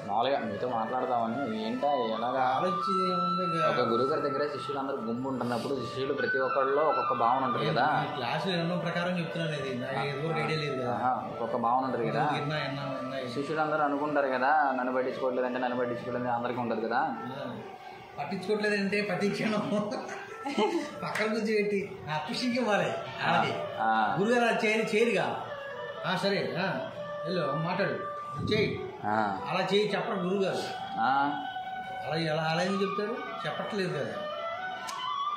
మామూలుగా మీతో మాట్లాడదామని ఏంటా ఎలాగా ఒక గురువుగారి దగ్గర శిష్యులు అందరూ గుంపు ఉంటున్నప్పుడు శిష్యులు ప్రతి ఒక్కళ్ళలో ఒక్కొక్క భావన ఉంటుంది కదా. క్లాసులో ప్రకారం చెప్తున్నాను, ఒక్కొక్క భావన ఉంటుంది కదా. శిష్యులు అందరూ అనుకుంటారు కదా నన్ను పట్టించుకోవట్లేదు అంటే నన్ను పట్టించుకోవట్లేదు అందరికీ ఉంటుంది కదా. పట్టించుకోవట్లేదంటే పట్టించాను పక్కన నుంచి పెట్టి పుష్టింగ్ ఇవ్వాలి. గురుగారు అది చేయరుగా. సరే వెళ్ళు మాట్లాడు చేయి, అలా చేయి చెప్పరు గురువుగారు. అలా ఏం చెప్తారు, చెప్పట్లేదు కదా.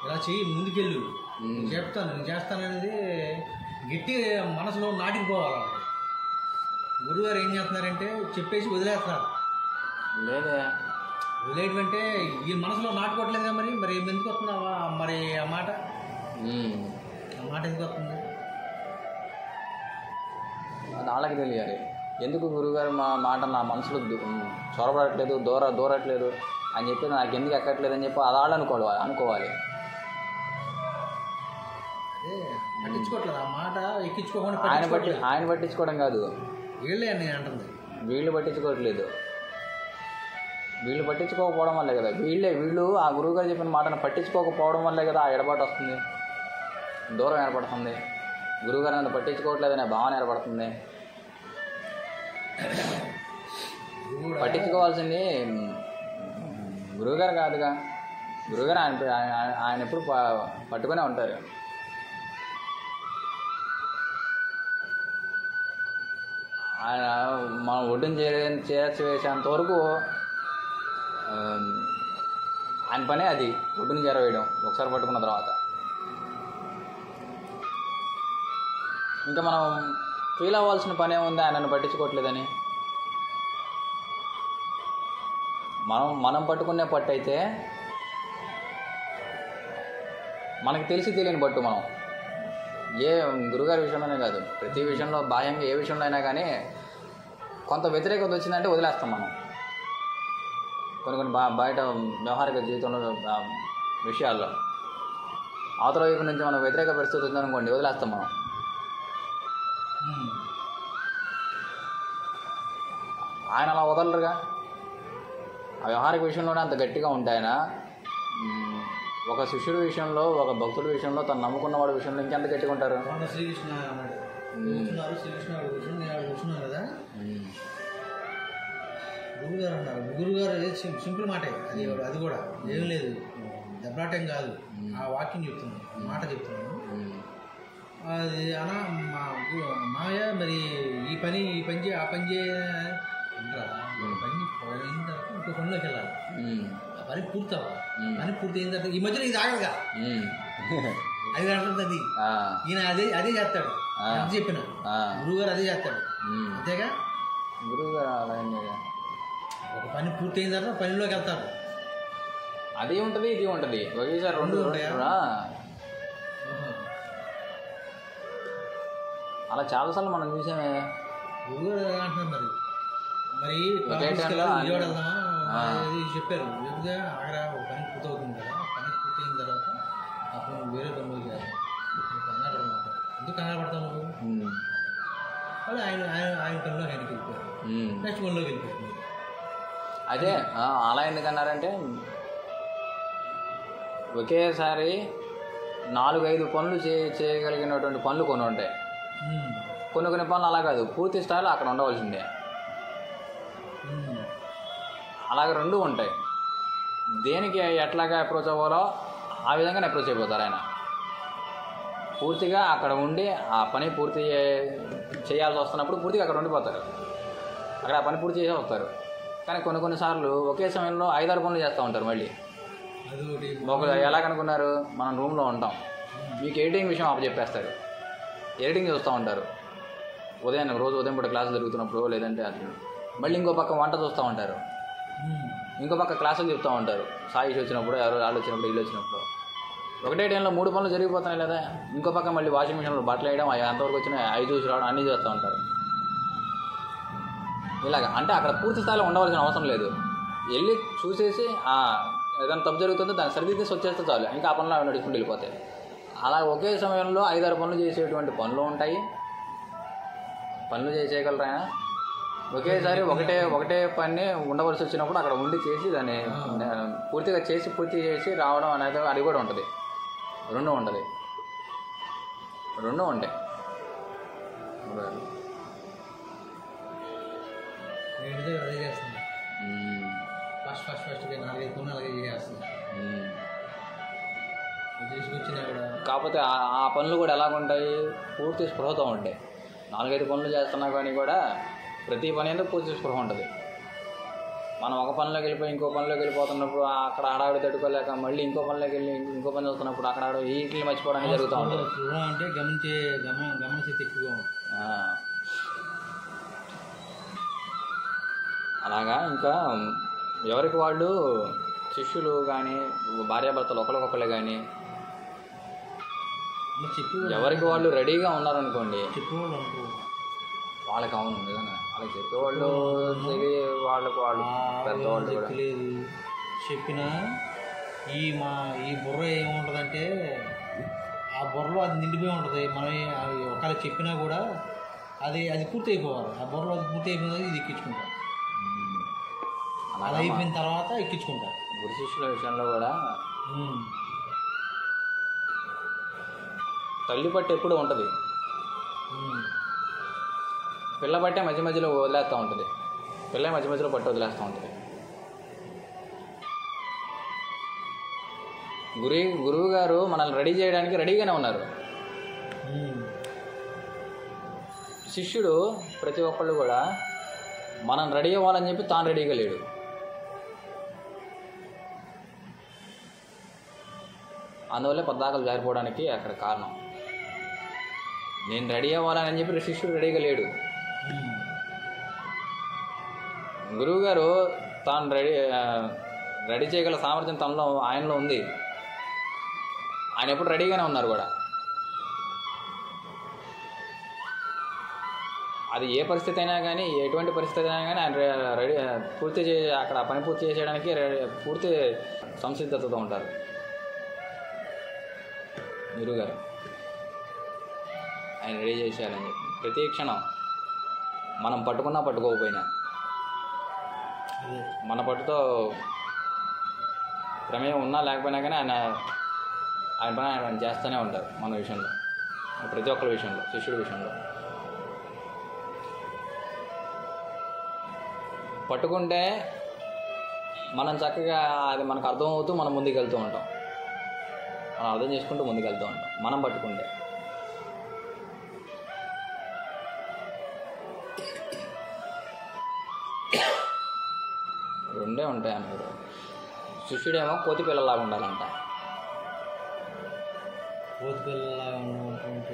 ఇలా చెయ్యి, ముందుకెళ్ళు, నేను చెప్తాను, నేను చేస్తాననేది గట్టి మనసులో నాటిపోవాలి. గురువుగారు ఏం చేస్తున్నారంటే చెప్పేసి వదిలేస్తున్నారు. లేదే వదిలేయటంటే ఈ మనసులో నాటుకోవట్లేదు కదా. మరి ఎందుకు వస్తుందా మరి ఆ మాట ఎందుకు వస్తుంది? వాళ్ళకి తెలియాలి ఎందుకు గురువుగారు మా మాట నా మనసులో చొరబడట్లేదు, దూరట్లేదు అని చెప్పి నాకు ఎందుకు ఎక్కట్లేదు అని చెప్పి అది వాళ్ళు అనుకోవాలి. అదే పట్టించుకోవట్లేదు ఆ మాట, ఎక్కించుకోకుండా ఆయన పట్టించుకోవడం కాదు, వీళ్ళే అని నేను అంటుంది. వీళ్ళు పట్టించుకోవట్లేదు. వీళ్ళు పట్టించుకోకపోవడం వల్లే కదా, వీళ్ళు ఆ గురువుగారు చెప్పిన మాటను పట్టించుకోకపోవడం వల్లే కదా ఆ ఎడబాటు వస్తుంది, దూరం ఏర్పడుతుంది, గురువుగారు నన్ను పట్టించుకోవట్లేదనే భావన ఏర్పడుతుంది. పట్టించుకోవాల్సింది గురువుగారు కాదుగా. గురువుగారు ఆయన ఎప్పుడు పట్టుకునే ఉంటారు. ఆయన మనం ఒడ్డును చేర్చివేసేంత వరకు ఆయన పనే అది, ఒడ్డును చేరవేయడం ఒకసారి పట్టుకున్న తర్వాత. ఇంకా మనం ఫీల్ అవ్వాల్సిన పనే ఉంది ఆయనను పట్టించుకోవట్లేదని. మనం పట్టుకునే పట్టు అయితే మనకి తెలియని పట్టు. మనం ఏ గురుగారి విషయంలోనే కాదు, ప్రతి విషయంలో బాహ్యంగా ఏ విషయంలో అయినా కానీ కొంత వ్యతిరేకత వచ్చిందంటే వదిలేస్తాం మనం. కొన్ని బయట వ్యవహారిక జీవితంలో విషయాల్లో అవతల వైపు నుంచి మనకు వ్యతిరేక పరిస్థితి ఉందనుకోండి, వదిలేస్తాం మనం. ఆయన అలా వదలరుగా. ఆ వ్యవహారిక విషయంలోనే అంత గట్టిగా ఉంటే ఆయన ఒక శిష్యుడి విషయంలో, ఒక భక్తుడి విషయంలో, తను నమ్ముకున్న వాడి విషయంలో ఇంకెంత గట్టిగా ఉంటారు. శ్రీకృష్ణ కదా గురుగారు అన్నారు. గురుగారు సింపుల్ మాట అది కూడా ఏం లేదు, దెబ్బలాటం కాదు. ఆ వాక్యం చెప్తున్నాను, మాట చెప్తున్నాను. అది అనా మామయ్య మరి ఈ పని చేయి, ఆ పని చేయరా, పని పోయిన తర్వాత ఇంకో పనిలోకి వెళ్ళాలి. ఆ పని పూర్తి అవ్వాలి. పని పూర్తి అయిన తర్వాత ఈ మధ్యలో ఇది ఆగదుగా, అది అంటుంది. ఈయన అదే చేస్తాడు, అది చెప్పిన గురువుగారు అదే చేస్తాడు అంతేగా. గురువుగారు ఒక పని పూర్తి అయిన తర్వాత పనిలోకి వెళ్తారు. అది ఉంటుంది, ఇది ఉంటుంది, ఒకేసారి రెండు ఉంటాయా. అలా చాలాసార్లు మనం చూసామే. గురువుగారు అంటున్నారు మరి విజయవాడ వెళ్దామా చెప్పారు. చెప్తే అక్కడ ఒక పని పూర్తి అవుతుంది కదా, పని పూర్తి అయిన తర్వాత అప్పుడు నువ్వు వేరే పనిలోకి చేయాలి. కంగారు పడమాట, ఎందుకు కంగారు పడతావు నువ్వు? వాళ్ళు ఆయన పనిలోకి ఆయనకి వెళ్ళిపోయారు, నెక్స్ట్ పనిలోకి వెళ్ళిపోయారు. అదే అలా ఎందుకన్నారంటే ఒకేసారి 4-5 పనులు చేయగలిగినటువంటి పనులు కొన్ని ఉంటాయి. కొన్ని పనులు అలా కాదు, పూర్తి స్థాయిలో అక్కడ ఉండవలసిందే. అలాగే రెండు ఉంటాయి. దేనికి ఎట్లాగా అప్రోచ్ అవ్వాలో ఆ విధంగానే అప్రోచ్ అయిపోతారు ఆయన. పూర్తిగా అక్కడ ఉండి ఆ పని పూర్తి చేయాల్సి వస్తున్నప్పుడు పూర్తిగా అక్కడ ఉండిపోతారు, అక్కడ ఆ పని పూర్తి చేసే వస్తారు. కానీ కొన్నిసార్లు ఒకే సమయంలో 5-6 పనులు చేస్తూ ఉంటారు. మళ్ళీ ఎలాగనుకున్నారు, మనం రూమ్లో ఉంటాం, మీకు ఎడిటింగ్ విషయం అప్పచెప్పేస్తారు, ఎడిటింగ్ చూస్తూ ఉంటారు. రోజు ఉదయం పూట క్లాసులు జరుగుతున్నప్పుడు లేదంటే అది. మళ్ళీ ఇంకో పక్క వంట చూస్తూ ఉంటారు, ఇంకో పక్క క్లాసులు చెప్తూ ఉంటారు. సాయిష్ వచ్చినప్పుడు, ఎవరో వాళ్ళు వచ్చినప్పుడు, వీళ్ళు వచ్చినప్పుడు. ఒకటే టైంలో 3 పనులు జరిగిపోతున్నాయి లేదా. ఇంకో పక్క మళ్ళీ వాషింగ్ మిషన్లో బట్టలు వేయడం, ఎంతవరకు వచ్చినాయి 5 చూసి రావడం, అన్నీ చేస్తూ ఉంటారు. ఇలాగ అంటే అక్కడ పూర్తి స్థాయిలో ఉండవలసిన అవసరం లేదు. వెళ్ళి చూసేసి ఏదైనా తప్పు జరుగుతుందో దాన్ని సరిదిద్దేసి వచ్చేస్తే చాలు, ఇంకా ఆ పనులు అవి నడుచుకుంటూ వెళ్ళిపోతాయి. అలా ఒకే సమయంలో 5-6 పనులు చేసేటువంటి పనులు ఉంటాయి. పనులు చేయగలరా ఒకేసారి ఒకటే పని ఉండవలసి వచ్చినప్పుడు అక్కడ ఉండి చేసి దాన్ని పూర్తి చేసి రావడం అనేది అది కూడా ఉంటుంది. రెండు ఉంటుంది, రెండు ఉంటాయి. రెడీ చేస్తుంది ఫస్ట్గా 4-5 పనులు అలాగే చేస్తుంది. తీసుకొచ్చినా కూడా కాకపోతే ఆ పనులు కూడా ఎలాగుంటాయి, పూర్తి స్పృహతో ఉంటాయి. 4-5 పనులు చేస్తున్నా కానీ కూడా ప్రతి పని ఎందుకు పూర్తి స్పృహ ఉంటుంది. మనం ఒక పనిలోకి వెళ్ళిపోయి ఇంకో పనిలోకి వెళ్ళిపోతున్నప్పుడు అక్కడ హడావిడి తట్టుకోలేక మళ్ళీ ఇంకో పనిలోకి వెళ్ళి ఇంకో పని చూస్తున్నప్పుడు అక్కడ వీటిని మర్చిపోవడానికి జరుగుతూ ఉంటుంది. స్పృహ అంటే గమనించేది ఎక్కువగా అలాగా. ఇంకా ఎవరికి వాళ్ళు శిష్యులు కానీ భార్యాభర్తలు ఒకరికొకరు కానీ ఎవరికి వాళ్ళు రెడీగా ఉన్నారనుకోండి, వాళ్ళకి అవును నిజంగా వాళ్ళకి చెప్పేవాళ్ళు వాళ్ళకు వాళ్ళు పెద్దవాళ్ళు లేదు చెప్పినా ఈ బుర్ర ఏముంటుందంటే ఆ బుర్రలో అది నిండిపోయి ఉంటుంది. మనం ఒకవేళ చెప్పినా కూడా అది పూర్తి అయిపోవాలి. ఆ బుర్రలో అది పూర్తి అయిపోయిన ఇది ఎక్కించుకుంటాం. అలా అయిపోయిన తర్వాత ఎక్కించుకుంటారు. గురు శిష్యుల విషయంలో కూడా తల్లి పట్టు ఎప్పుడు ఉంటుంది, పిల్ల పట్టే మధ్య మధ్యలో వదిలేస్తూ ఉంటుంది. పిల్ల మధ్య మధ్యలో పట్టు వదిలేస్తూ ఉంటుంది. గురువు గారు మనల్ని రెడీ చేయడానికి రెడీగానే ఉన్నారు. శిష్యుడు ప్రతి ఒక్కళ్ళు కూడా మనం రెడీ అవ్వాలని చెప్పి తాను రెడీగా లేడు. అందువల్లే పద్దాకలు జారిపోవడానికి అక్కడ కారణం. నేను రెడీ అవ్వాలని చెప్పి శిష్యుడు రెడీగా లేడు. గురువుగారు తాను రెడీ చేయగల సామర్థ్యం తనలో ఆయనలో ఉంది. ఆయన ఎప్పుడు రెడీగానే ఉన్నారు కూడా. అది ఏ పరిస్థితి అయినా కానీ, ఎటువంటి పరిస్థితి అయినా కానీ ఆయన రెడీ అక్కడ పని పూర్తి చేసేయడానికి పూర్తి సంసిద్ధతతో ఉంటారు గురువుగారు. ఆయన రెడీ చేసేయాలని చెప్పి ప్రతి క్షణం మనం పట్టుకున్నా పట్టుకోకపోయినా మన పట్టుతో ప్రమేయం ఉన్నా లేకపోయినా కానీ ఆయన పని ఆయన చేస్తూనే ఉంటారు. మన విషయంలో, ప్రతి ఒక్కరి విషయంలో, శిష్యుడి విషయంలో పట్టుకుంటే మనం చక్కగా అది మనకు అర్థమవుతూ మనం ముందుకు వెళ్తూ ఉంటాం. మనం అర్థం చేసుకుంటూ ముందుకు వెళ్తూ ఉంటాం మనం పట్టుకుంటే. రెండే ఉంటాయి అన్నారు. శిష్యుడేమో కోతి పిల్లలాగా ఉండాలంట. కోతి పిల్లలాగా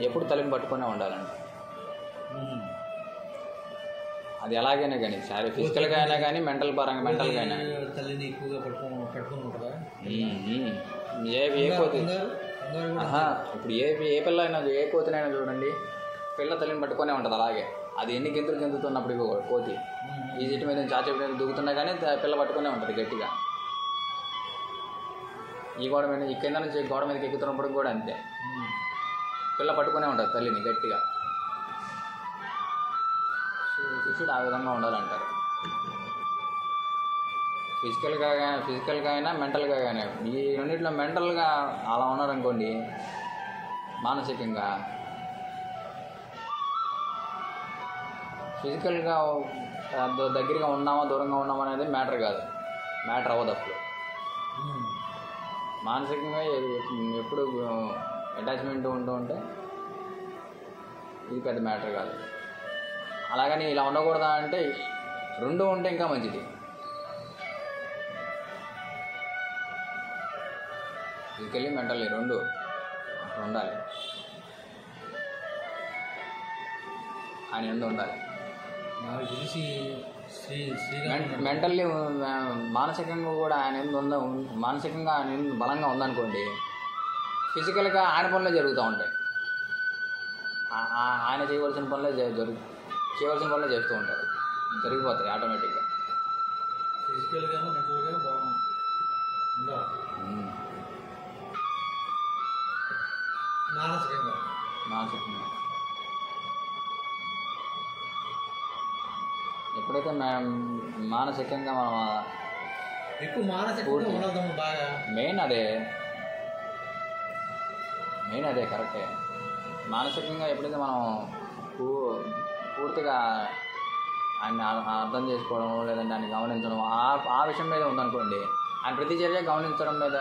ఎప్పుడు తల్లిని పట్టుకునే ఉండాలంట. అది ఎలాగైనా కానీ, సరే ఫిజికల్గా అయినా కానీ, మెంటల్గా అయినా తల్లిని ఎక్కువగా పట్టుకుని ఉంటుందా? ఏ కోతి ఇప్పుడు ఏ పిల్ల అయినా, ఏ కోతినైనా చూడండి, పిల్ల తల్లిని పట్టుకునే ఉంటుంది. అలాగే అది ఎన్ని గెంతులు గెంతుతున్నప్పుడు కోతి ఈ చెట్టు మీద చాచెట్టు మీద దూకుతున్నా కానీ పిల్ల పట్టుకునే ఉంటుంది గట్టిగా. ఈ గోడ మీద, ఈ కింద నుంచి గోడ మీదకి ఎక్కుతున్నప్పుడు కూడా అంతే, పిల్ల పట్టుకునే ఉంటుంది తల్లిని గట్టిగా. శిష్యుడు ఆ విధంగా ఉండాలంటారు. ఫిజికల్గా అయినా మెంటల్గా అయినా. ఈ రెండింటిలో మెంటల్గా అలా ఉన్నారనుకోండి, మానసికంగా ఫిజికల్గా దగ్గరగా ఉన్నామా దూరంగా ఉన్నామా అనేది మ్యాటర్ అవ్వదు అప్పుడు. మానసికంగా ఎప్పుడు అటాచ్మెంట్ ఉంటూ ఉంటే ఇది పెద్ద మ్యాటర్ కాదు. అలాగని ఇలా ఉండకూడదా అంటే రెండు ఉంటే ఇంకా మంచిది. ఫిజికల్లీ మెంటల్లీ రెండు అక్కడ ఉండాలి. ఆయన ఎందు ఉండాలి. నాకు తెలిసి మెంటల్లీ మానసికంగా కూడా ఆయన ఎందు మానసికంగా ఆయన ఎందు బలంగా ఉందనుకోండి, ఫిజికల్గా ఆయన పనులే జరుగుతూ ఉంటాయి. ఆయన చేయవలసిన పనులే చేస్తూ ఉంటారు, జరిగిపోతాయి ఆటోమేటిక్గా. ఫిజికల్గా మెంటల్గా బాగుంది. మానసికంగా ఎప్పుడు ఎప్పుడైతే మానసికంగా మనం ఎక్కువ మానసికంగా ఉండదు బాగా. మెయిన్ అదే కరెక్టే. మానసికంగా ఎప్పుడైతే మనం పూర్తిగా ఆయన్ని అర్థం చేసుకోవడం లేదంటే ఆయన గమనించడం ఆ విషయం మీద ఉందనుకోండి, ఆయన ప్రతి చర్య గమనించడం మీద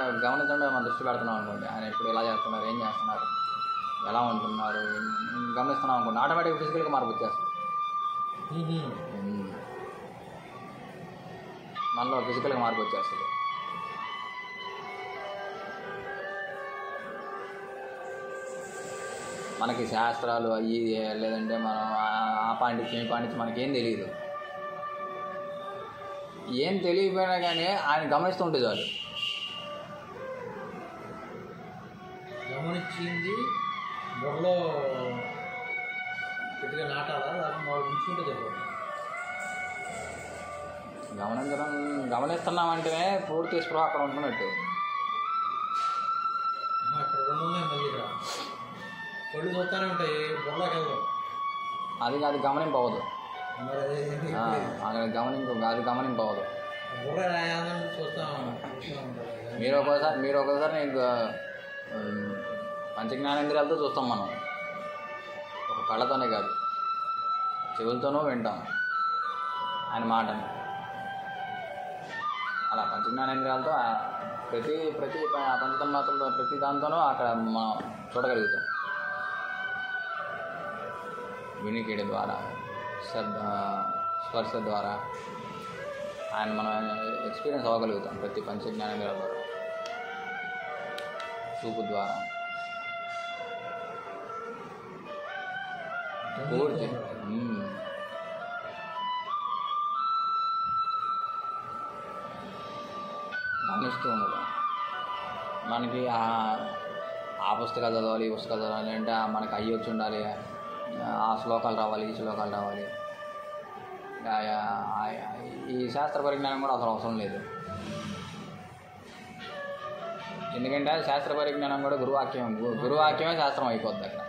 మనం దృష్టి పెడుతున్నాం అనుకోండి, ఆయన ఇప్పుడు ఎలా చేస్తున్నారు, ఏం చేస్తున్నారు, ఎలా ఉంటున్నారు గమనిస్తున్నాం అనుకోండి, ఆటోమేటిక్గా ఫిజికల్గా మార్పు వచ్చేస్తుంది. మనలో ఫిజికల్గా మార్పు వచ్చేస్తుంది. మనకి శాస్త్రాలు అవి లేదంటే మనం ఆ పాండిత్యం మనకేం తెలియదు. ఏం తెలియకపోయినా కానీ ఆయన గమనిస్తుంటే చాలు. గమనించింది బుర్రలో గట్టిగా నాటాలా, లేకపోతే ఉంచుకుంటే చెప్పండి. గమనిస్తున్నామంటేనే పూర్తి స్పృహ అక్కడ ఉంటున్నట్టు. అక్కడ రెండు ఉన్నాయి, మళ్ళీ కళ్ళు చూస్తూనే ఉంటాయి, బుర్రలోకి వెళ్దాం. అది గమనింపవదు. అది గమనింపవదు. బుర్ర చూస్తాం. మీరు ఒకసారి నీకు పంచజ్ఞానేంద్రియాలతో చూస్తాం మనం, ఒక కళ్ళతోనే కాదు చెవులతోనూ వింటాం ఆయన మాటని. అలా పంచజ్ఞానేంద్రియాలతో ప్రతి పంచతన్మాత్రలో ప్రతి దాంతోనూ అక్కడ మనం చూడగలుగుతాం. వినికిడి ద్వారా, స్పర్శ ద్వారా ఆయన మనం ఎక్స్పీరియన్స్ అవ్వగలుగుతాం ప్రతి పంచజ్ఞానేంద్రియాల ద్వారా. చూపు ద్వారా పూర్తి గమనిస్తూ ఉండదు. మనకి ఆ పుస్తకాలు చదవాలి, ఈ పుస్తకాలు చదవాలి అంటే మనకి అయ్యి వచ్చి ఉండాలి, ఆ శ్లోకాలు రావాలి, ఈ శ్లోకాలు రావాలి. ఈ శాస్త్ర పరిజ్ఞానం కూడా అసలు అవసరం లేదు. ఎందుకంటే శాస్త్ర పరిజ్ఞానం కూడా గురువాక్యమే శాస్త్రం అయిపోద్ది అక్కడ.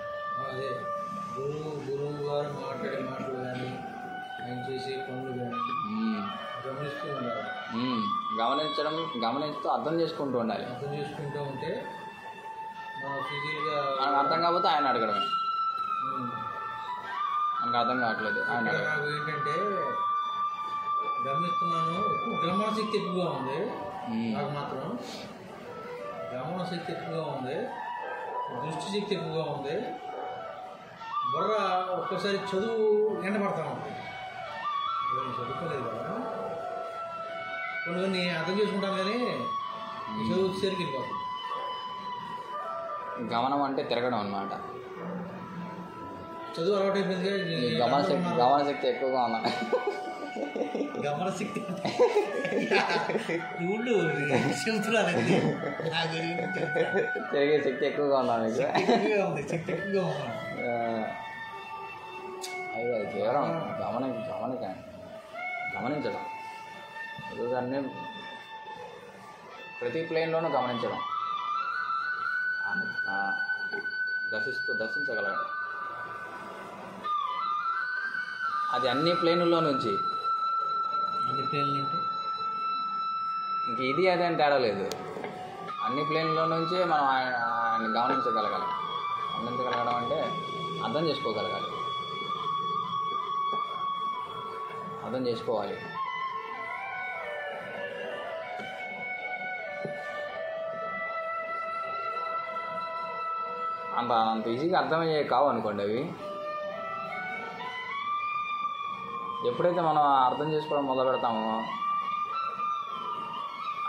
అదే గురువు గారు మాట్లాడే మాటలు కానీ ఆయన చేసే పనులు కానీ గమనిస్తూ ఉండాలి. గమనిస్తూ అర్థం చేసుకుంటూ ఉండాలి. అర్థం చేసుకుంటూ ఉంటే ఫిజికల్గా మనకు అర్థం కాకపోతే ఆయన అడగడమే. మనకు అర్థం కావట్లేదు ఆయన అడగడం. నాకు ఏంటంటే గమనిస్తున్నాను, ఎక్కువ గమన శక్తి ఎక్కువగా ఉంది నాకు మాత్రం. గమన శక్తి ఎక్కువగా ఉంది, దృష్టి శక్తి ఎక్కువగా ఉంది. బుర్ర ఒక్కసారి చదువు ఎండబడతా ఉంటుంది. చదువుకోలేదు కదా, కొన్ని అర్థం చేసుకుంటాను కానీ చదువు వచ్చేసరికి వెళ్ళిపోతుంది. గమనం అంటే తిరగడం అన్నమాట. చదువు అలవాటు అయిపోయింది. గమన శక్తి ఎక్కువగా ఉన్నా. గమన శక్తి ఊళ్ళు చెబుతున్నాను, తిరిగే శక్తి ఎక్కువగా ఉన్నా మీకు. శక్తి ఎక్కువగా ఉన్నా. అది కేవలం గమనించడం. దాన్ని ప్రతి ప్లేన్లోనూ గమనించడం, దర్శించగలగడం. అది అన్ని ప్లేనుల్లో నుంచి. అన్ని ప్లేన్లు అంటే ఇంక ఇది అదే అని తేడా లేదు. అన్ని ప్లేన్లో నుంచే మనం ఆయన గమనించగలగాలి. గమనించగలగడం అంటే అర్థం చేసుకోగలగాలి, అర్థం చేసుకోవాలి. అంత ఈజీగా అర్థమయ్యే కావు అనుకోండి అవి. ఎప్పుడైతే మనం అర్థం చేసుకోవడం మొదలు పెడతామో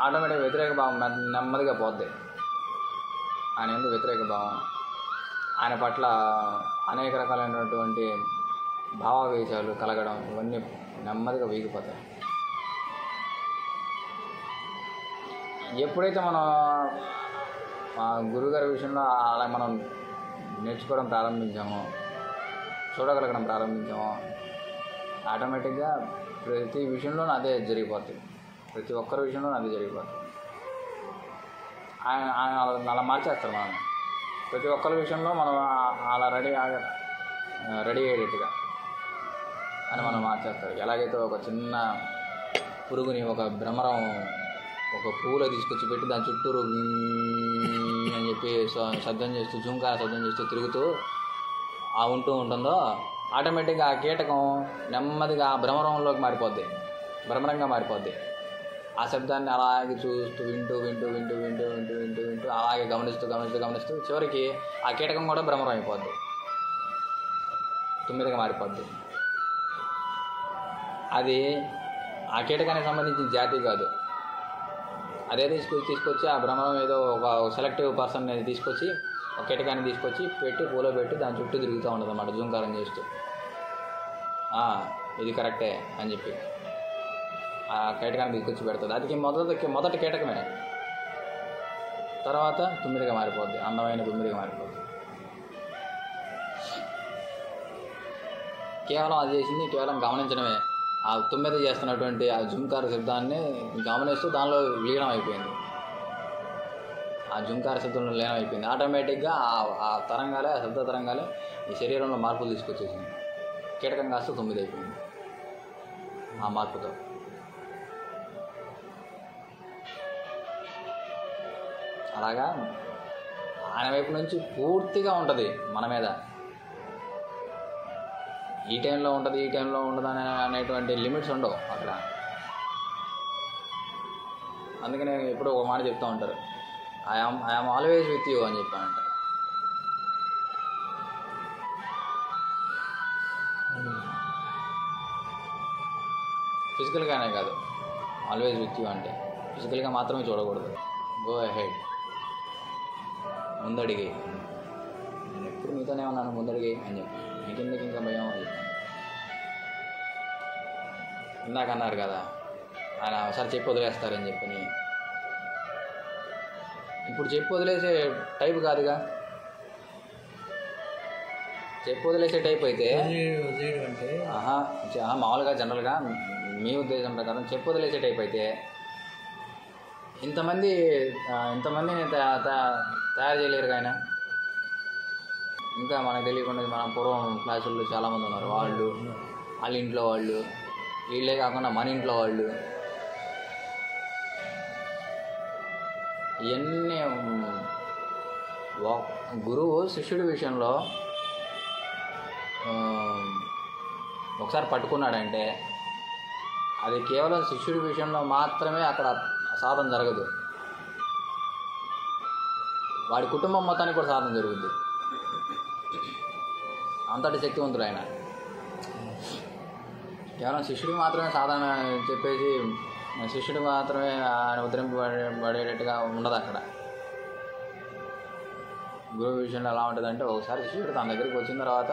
ఆటోమేటిక్గా వ్యతిరేక భావం నెమ్మదిగా పోద్ది. ఆయన ఎందుకు వ్యతిరేక భావం, ఆయన పట్ల అనేక రకాలైనటువంటి భావావేశాలు కలగడం, ఇవన్నీ నెమ్మదిగా వీగిపోతాయి. ఎప్పుడైతే మనం గురుగారి విషయంలో అలా మనం నేర్చుకోవడం ప్రారంభించామో, చూడగలగడం ప్రారంభించామో, ఆటోమేటిక్గా ప్రతి విషయంలోనూ అదే జరిగిపోతుంది. ప్రతి ఒక్కరి విషయంలోనూ అదే జరిగిపోతుంది. ఆయన అలా మార్చేస్తారు మనం. ప్రతి ఒక్కరి విషయంలో మనం అలా రెడీ అయ్యేటట్టుగా అని మనం మార్చేస్తారు. ఎలాగైతే ఒక చిన్న పురుగుని ఒక భ్రమరం ఒక పువ్వులో తీసుకొచ్చి పెట్టి దాని చుట్టూరు అని చెప్పి శబ్దం చేస్తూ జుంకార శబ్దం చేస్తూ తిరుగుతూ ఉంటూ ఉంటుందో ఆటోమేటిక్గా ఆ కీటకం నెమ్మదిగా ఆ భ్రమరంలోకి మారిపోద్ది, భ్రమరంగా మారిపోద్ది. ఆ శబ్దాన్ని అలాగే చూస్తూ వింటూ వింటూ వింటూ వింటూ వింటూ వింటూ వింటూ అలాగే గమనిస్తూ గమనిస్తూ గమనిస్తూ చివరికి ఆ కీటకం కూడా భ్రమరం అయిపోద్ది, తుమ్మిదగా మారిపోద్ది. అది ఆ కీటకానికి సంబంధించిన జాతి కాదు. అదే తీసుకొచ్చి ఆ భ్రమరం ఏదో ఒక సెలెక్టివ్ పర్సన్ తీసుకొచ్చి ఒక కీటకాన్ని తీసుకొచ్చి పెట్టి పూలో పెట్టి దాని చుట్టూ తిరుగుతూ ఉంటుంది అన్నమాట, జూంకారం చేస్తూ. ఇది కరెక్టే అని చెప్పి ఆ కీటకాన్ని తీసుకొచ్చి పెడుతుంది. అది మొదటి కీటకమే, తర్వాత తుమ్మిదిగా మారిపోద్ది, అందమైన తుమ్మిదిగా మారిపోద్ది. కేవలం అది చేసింది కేవలం గమనించడమే. ఆ తుమ్మిద చేస్తున్నటువంటి ఆ జుంకార శబ్దాన్ని గమనిస్తూ దానిలో లీనం అయిపోయింది, ఆ జుంకార శబ్దంలో లీనం అయిపోయింది. ఆటోమేటిక్గా ఆ తరంగాలే, ఆ శబ్ద తరంగాలే ఈ శరీరంలో మార్పులు తీసుకొచ్చేసింది. కీటకం కాస్త తుమ్మిది అయిపోయింది ఆ మార్పుతో. అలాగా ఆయన వైపు నుంచి పూర్తిగా ఉంటుంది మన మీద. ఈ టైంలో ఉంటుంది, ఈ టైంలో ఉండదు అనేటువంటి లిమిట్స్ ఉండవు అక్కడ. అందుకనే ఎప్పుడూ ఒక మాట చెప్తూ ఉంటారు, ఐఆమ్ ఆల్వేస్ విత్ యూ అని చెప్పానంటారు. ఫిజికల్గానే కాదు, ఆల్వేస్ విత్ యూ అంటే ఫిజికల్గా మాత్రమే చూడకూడదు. గో అహెడ్, ముందడిగి, నేను ఎప్పుడు మీతోనే ఉన్నాను, ముందడిగి అని చెప్పి. నీకెందుకు ఇంకా భయం అని చెప్పాను. ఇందాక అన్నారు కదా ఆయన ఒకసారి చెప్పి వదిలేస్తారని చెప్పని. ఇప్పుడు చెప్పి వదిలేసే టైప్ కాదుగా. చెప్పి వదిలేసే టైప్ అయితే మామూలుగా జనరల్గా మీ ఉద్దేశం ప్రకారం చెప్పి వదిలేసే టైప్ అయితే ఇంతమందిని తయారు చేయలేరు ఆయన. ఇంకా మనకు తెలియకుండా మనం పూర్వం క్లాసుల్లో చాలామంది ఉన్నారు. వాళ్ళ ఇంట్లో వాళ్ళు, వీళ్ళే కాకుండా మన ఇంట్లో వాళ్ళు, ఇవన్నీ గురువు శిష్యుడి విషయంలో ఒకసారి పట్టుకున్నాడంటే అది కేవలం శిష్యుడి విషయంలో మాత్రమే అక్కడ సాధన జరగదు, వాడి కుటుంబం మొత్తానికి కూడా సాధన జరుగుద్ది. అంతటి శక్తివంతుడు ఆయన. కేవలం శిష్యుడికి మాత్రమే సాధన చెప్పేసి శిష్యుడు మాత్రమే ఆయన ఉద్ధరింపబడేటట్టుగా ఉండదు అక్కడ. గురువు విషయంలో ఎలా ఉంటుందంటే ఒకసారి శిష్యుడు తన దగ్గరికి వచ్చిన తర్వాత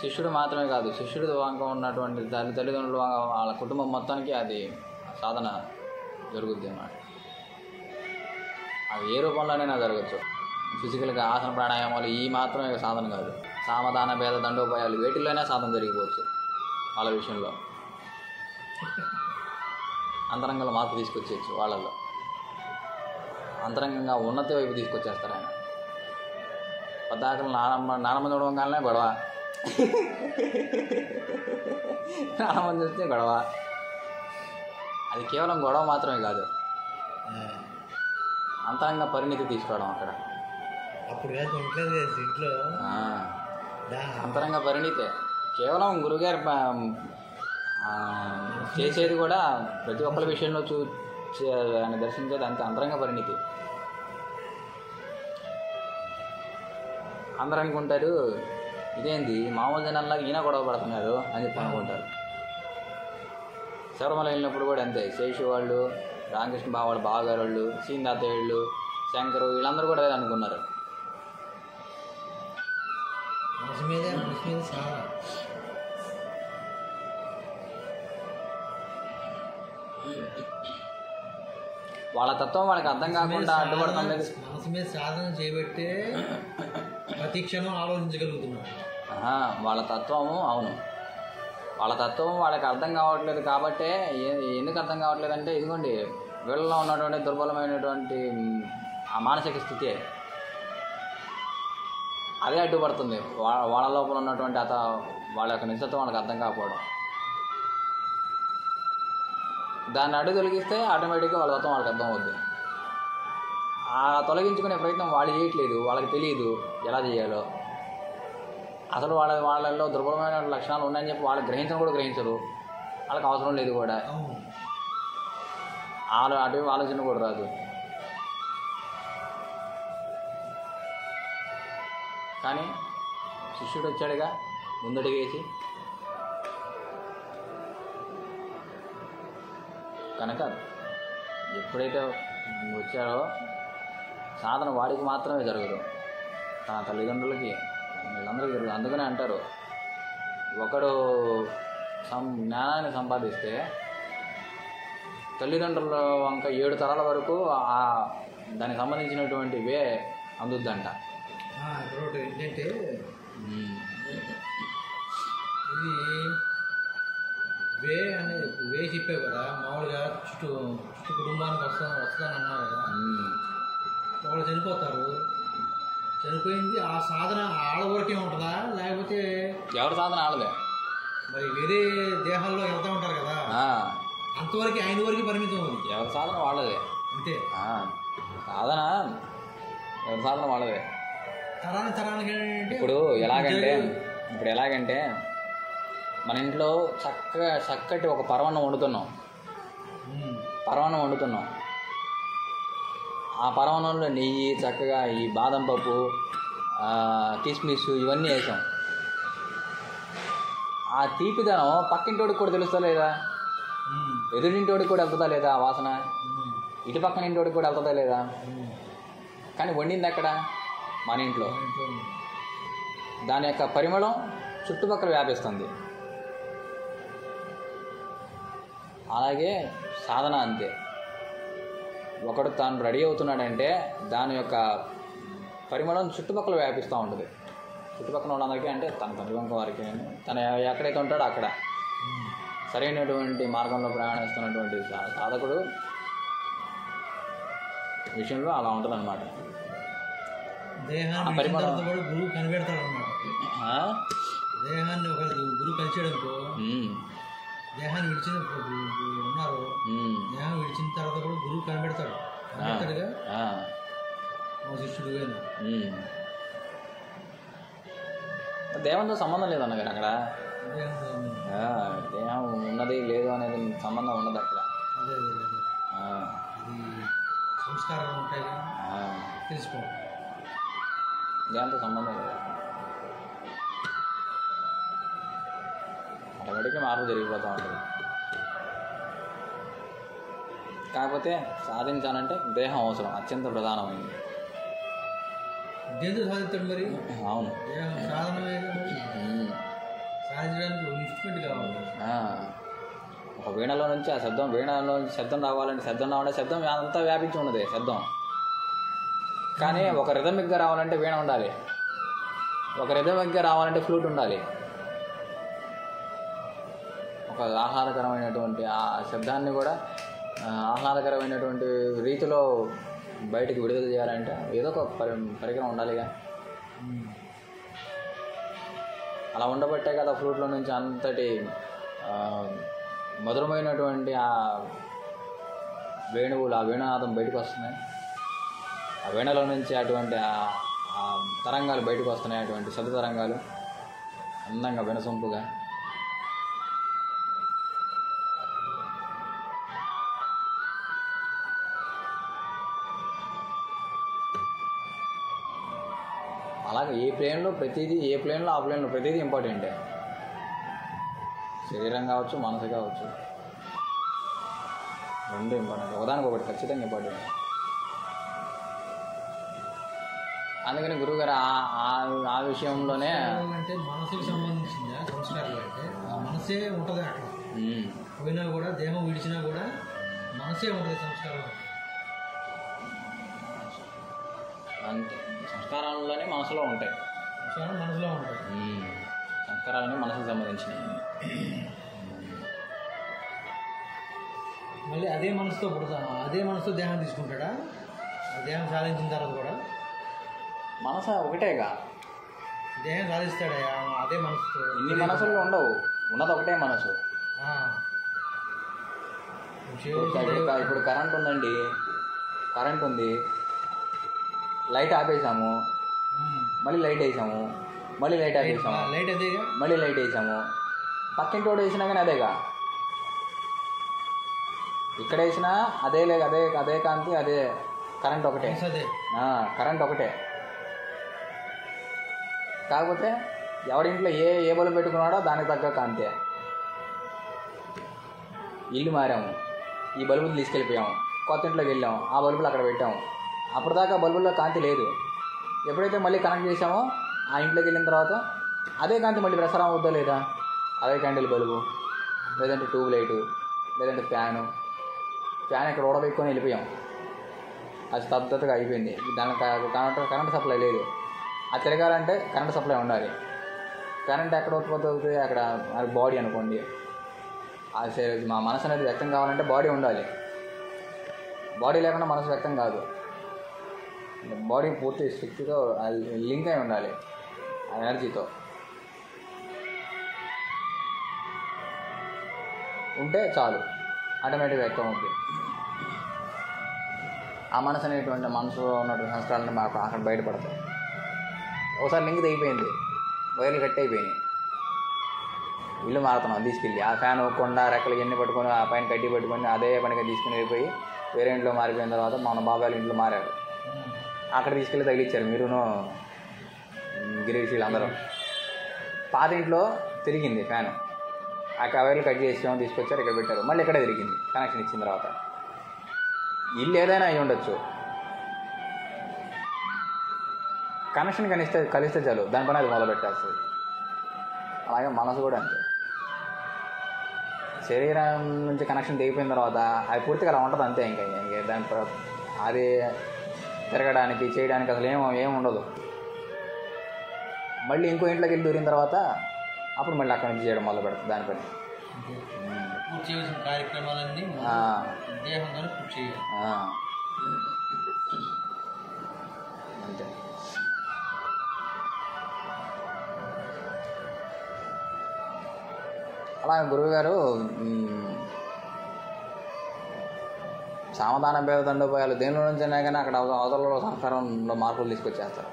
శిష్యుడు మాత్రమే కాదు, శిష్యుడు వంక ఉన్నటువంటి తల్లిదండ్రులు వాళ్ళ కుటుంబం మొత్తానికి అది సాధన జరుగుద్ది అన్నమాట. అది ఏ రూపంలోనైనా జరగచ్చు. ఫిజికల్గా ఆసన ప్రాణాయామాలు ఈ మాత్రమే సాధన కాదు, సామధాన భేద దండోపాయాలు వేటిల్లోనే సాధన జరిగిపోవచ్చు. వాళ్ళ విషయంలో అంతరంగంలో మార్పు తీసుకొచ్చేయచ్చు, వాళ్ళల్లో అంతరంగంగా ఉన్నతి వైపు తీసుకొచ్చేస్తారు ఆయన. పద్దాకలు నానమ్మ చూడగానే గొడవ, నానమ్మ చూస్తే గొడవ. అది కేవలం గొడవ మాత్రమే కాదు, అంతరంగ పరిణితి తీసుకోవడం అక్కడ. అప్పుడు ఇంట్లో అంతరంగ పరిణితే కేవలం గురుగారు చేసేది కూడా ప్రతి ఒక్కరి విషయంలో ఆయన దర్శించేది అంత అంతరంగ పరిణితి. అందరూ అనుకుంటారు ఇదేంది మామూలు జనాల్లాగా ఈయన గొడవ పడుతున్నారు అని చెప్పి అనుకుంటారు. శబరిమల వెళ్ళినప్పుడు కూడా అంతే, శేషు వాళ్ళు, రామకృష్ణ బావ వాళ్ళు, బావగారు వాళ్ళు, సీందాతయ్య వాళ్ళు, శంకరు, వీళ్ళందరూ కూడా అదే అనుకున్నారు. వాళ్ళ తత్వం వాళ్ళకి అర్థం కాకుండా అడ్డుపడుతుంది. మనసు మీద సాధన చేయబట్టే ప్రతి క్షణం ఆలోచించగలుగుతున్నారు. వాళ్ళ తత్వము, అవును, వాళ్ళ తత్వం వాళ్ళకి అర్థం కావట్లేదు. కాబట్టే ఎందుకు అర్థం కావట్లేదు అంటే ఇదిగోండి వీళ్ళలో ఉన్నటువంటి దుర్బలమైనటువంటి ఆ మానసిక స్థితి అదే అడ్డుపడుతుంది. వాళ్ళ లోపల ఉన్నటువంటి వాళ్ళ యొక్క నిశ్చత్వం వాళ్ళకి అర్థం కాకపోవడం. దాన్ని అడ్డు తొలగిస్తే ఆటోమేటిక్గా వాళ్ళ తత్వం వాళ్ళకి అర్థం అవుద్ది. ఆ తొలగించుకునే ప్రయత్నం వాళ్ళు చేయట్లేదు, వాళ్ళకి తెలియదు ఎలా చేయాలో. అసలు వాళ్ళల్లో దుర్బలమైన లక్షణాలు ఉన్నాయని చెప్పి వాళ్ళు గ్రహించడం కూడా గ్రహించరు, వాళ్ళకి అవసరం లేదు కూడా, అటు ఆలోచన కూడా రాదు. కానీ శిష్యుడు వచ్చాడుగా ముందడిగేసి, కనుక ఎప్పుడైతే వచ్చాడో సాధన వాడికి మాత్రమే జరగదు, తన తల్లిదండ్రులకి వీళ్ళందరికీ జరగదు. అందుకనే అంటారు, ఒకడు జ్ఞానాన్ని సంపాదిస్తే తల్లిదండ్రుల వంక 7 తరాల వరకు దానికి సంబంధించినటువంటి వే అందుద్దంట. ఇప్పుడు ఏంటంటే ఇది వే చెప్పావు కదా, మామూలుగా చుట్టూ కుటుంబానికి వస్తుందని అన్నావు కదా. ఒకళ్ళు చనిపోతారు, చనిపోయింది ఆ సాధన ఆడ వరకే ఉంటుందా, లేకపోతే ఎవరి సాధన ఆడదే, మరి వేరే దేహాల్లో వెళ్తూ ఉంటారు కదా, అంతవరకు ఆయన వరకు పరిమితం ఉంది. ఎవరి సాధన వాళ్ళదే అంతే. సాధన ఎవరి సాధన వాళ్ళదే. తరానికి ఇప్పుడు ఎలాగంటే మన ఇంట్లో చక్కటి ఒక పరమాన్నం వండుతున్నాం. ఆ పరమాన్నంలో నెయ్యి, చక్కగా ఈ బాదం పప్పు, కిస్మిస్ ఇవన్నీ వేసాం. ఆ తీపిదనం పక్కింటోడికి కూడా తెలుస్తా లేదా, ఎదురింటోడికి కూడా వెళ్తుందా లేదా ఆ వాసన, ఇటు పక్కన ఇంటోడికి కూడా వెళ్తుందా లేదా. కానీ వండింది ఎక్కడ, మన ఇంట్లో. దాని యొక్క పరిమళం చుట్టుపక్కల వ్యాపిస్తుంది. అలాగే సాధన అంతే. ఒకడు తాను రెడీ అవుతున్నాడంటే దాని యొక్క పరిమళం చుట్టుపక్కల వ్యాపిస్తూ ఉంటుంది. చుట్టుపక్కల వాళ్ళందరికీ అంటే తన తల్లిదండ్రుల వారికి, తన ఎక్కడైతే ఉంటాడో అక్కడ సరైనటువంటి మార్గంలో ప్రయాణిస్తున్నటువంటి సాధకుడు విషయంలో అలా ఉంటుంది అన్నమాట. దేహాన్ని గురువు కనిపెడతాడు అన్నమాట. దేహాన్ని ఒక గురువు కలిసాడనుకో, దేహాన్ని విడిచిన ఉన్నారు, దేహం విడిచిన తర్వాత కూడా గురువు కనిపెడతాడుగా మా శిష్యుడు. దేవంతో సంబంధం లేదన్నగారు అక్కడ. దేహం ఉన్నది లేదు అనేది సంబంధం ఉండదు అక్కడ. సంస్కారాలు ఉంటాయి తెలుసుకోవాలి, దేంతో సంబంధం లేదు. ఆటోమేటిక్గా మార్పు జరిగిపోతూ ఉంటుంది. కాకపోతే సాధించాలంటే దేహం అవసరం, అత్యంత ప్రధానమైంది. దేంతో సాధిస్తాడు మరి? అవును, దేహం సాధనమే. సాధించడానికి ఇన్స్ట్రుమెంట్ కావాలి. ఒక వీణలో నుంచి ఆ వీణలో నుంచి శబ్దం రావాలంటే శబ్దం అంతా వ్యాపించి ఉన్నది శబ్దం. కానీ ఒక రిథమిక్గా రావాలంటే వీణ ఉండాలి, ఒక రిథమిక్గా రావాలంటే ఫ్లూట్ ఉండాలి. ఒక ఆహ్లాదకరమైనటువంటి ఆ శబ్దాన్ని కూడా ఆహ్లాదకరమైనటువంటి రీతిలో బయటికి విడుదల చేయాలంటే ఏదో ఒక పరికరం ఉండాలిగా. అలా ఉండబట్టే కదా ఫ్లూట్లో నుంచి అంతటి మధురమైనటువంటి ఆ వేణువులు, ఆ వేణునాదం బయటకు వస్తున్నాయి. ఆ వేణలో నుంచి అటువంటి ఆ తరంగాలు బయటకు వస్తున్నాయి, అటువంటి శబ్ద తరంగాలు అందంగా వినసొంపుగా. అలాగే ఏ ప్లేన్లో ఆ ప్లేన్లో ప్రతిదీ ఇంపార్టెంటే. శరీరం కావచ్చు, మనసు కావచ్చు, రెండు ఇంపార్టెంట్, ఒకదానికి ఒకటి ఖచ్చితంగా ఇంపార్టెంట్. అందుకని గురువుగారు ఆ విషయంలోనే అంటే మనసుకు సంబంధించిన సంస్కారాలు అంటే ఆ మనసే ఉంటుంది అక్కడ. పోయినా కూడా దేహం విడిచినా కూడా మనసే ఉంటుంది సంస్కారం అంతే. సంస్కారాలలోనే మనసులో ఉంటాయి, మనసులో ఉంటాయి. సంస్కారాలన్నీ మనసుకు సంబంధించినవి. మళ్ళీ అదే మనసుతో అదే మనసుతో దేహం తీసుకుంటాడా? ఆ దేహం సాధించిన తర్వాత కూడా మనసు ఒకటేగా. దేహం సాధిస్తాడు అదే మనసుతో. ఇన్ని మనసులు ఉండవు, ఉన్నది ఒకటే మనసు. ఇప్పుడు కరెంట్ ఉందండి, కరెంట్ ఉంది, లైట్ ఆపేసాము, మళ్ళీ లైట్ వేసాము, మళ్ళీ లైట్ ఆపేసాము, లైట్ అదేగా, మళ్ళీ లైట్ వేసాము. పక్కింటి వాడు వేసినా కానీ అదేగా, ఇక్కడ వేసినా అదే అదే అదే కాంతి, అదే కరెంట్ ఒకటే, కరెంట్ ఒకటే. కాకపోతే ఎవడింట్లో ఏ ఏ బల్బు పెట్టుకున్నాడో దానికి తగ్గ కాంతే. ఇల్లు మారాము, ఈ బల్బులు తీసుకెళ్ళిపోయాము, కొత్త ఇంట్లోకి వెళ్ళాము, ఆ బల్బులు అక్కడ పెట్టాము. అప్పటిదాకా బల్బుల్లో కాంతి లేదు. ఎప్పుడైతే మళ్ళీ కనెక్ట్ చేసామో ఆ ఇంట్లోకి వెళ్ళిన తర్వాత అదే కాంతి మళ్ళీ ప్రసారం అవుద్దా లేదా? అదే క్యాండిల్ బల్బు, లేదంటే ట్యూబ్ లైటు, లేదంటే ఫ్యాన్ ఇక్కడ ఓడబెట్టుకొని వెళ్ళిపోయాం. అది స్తబ్దతగా అయిపోయింది. దానికి కరెంట్ సప్లై లేదు. అది తిరగాలంటే కరెంట్ సప్లై ఉండాలి. కరెంట్ ఎక్కడ ఉత్పత్తి అవుతుంది? అక్కడ అది బాడీ అనుకోండి. అది మా మనసు అనేది వ్యక్తం కావాలంటే బాడీ ఉండాలి. బాడీ లేకుండా మనసు వ్యక్తం కాదు. బాడీ పూర్తి శక్తితో లింక్ అయి ఉండాలి ఆ ఎనర్జీతో. ఉంటే చాలు, ఆటోమేటిక్గా వ్యక్తం అవుతుంది. ఆ మనసు అనేటువంటి మనసులో ఉన్నటువంటి సంస్కారాలను మాకు అక్కడ బయటపడతాయి. ఒకసారి లింక్ తెగిపోయింది, వైర్లు కట్ అయిపోయినాయి, ఇల్లు మారుతున్నాం తీసుకెళ్ళి, ఆ ఫ్యాన్ కొండ రెక్కలు ఎన్ని పట్టుకొని ఆ పైన కట్టి పట్టుకొని అదే పనిగా తీసుకుని వెళ్ళిపోయి వేరే ఇంట్లో మారిపోయిన తర్వాత మన బాబాయ్ ఇంట్లో మారారు. అక్కడ తీసుకెళ్ళి తగిలిచ్చారు మీరును గిరీషులు అందరూ. పాత ఇంట్లో తిరిగింది ఫ్యాను, ఆ వైర్లు కట్ చేసాము, తీసుకొచ్చారు, ఇక్కడ పెట్టారు, మళ్ళీ ఇక్కడే తిరిగింది కనెక్షన్ ఇచ్చిన తర్వాత. ఇల్లు ఏదైనా అయి ఉండొచ్చు, కనెక్షన్ కలిస్తే చాలు దాని పని అది మొదలు పెట్టేస్తుంది. అలాగే మనసు కూడా అంతే. శరీరం నుంచి కనెక్షన్ తెగిపోయిన తర్వాత అది పూర్తిగా అలా ఉంటుంది అంతే. ఇంకా దాని అది తిరగడానికి చేయడానికి అసలు ఏం ఉండదు. మళ్ళీ ఇంకో ఇంట్లోకి వెళ్ళి దూరిన తర్వాత అప్పుడు మళ్ళీ అక్కడి నుంచి చేయడం మొదలు పెడుతుంది దాని పని. చేయవలసిన కార్యక్రమాలన్నీ దేహంతో పూర్తి చేయాలి అంతే. అలా గురువుగారు సామధాన భేద దండోపాయాలు దేనిలో నుంచి అయినా కానీ అక్కడ అవతలలో సంస్కారంలో మార్పులు తీసుకొచ్చేస్తారు.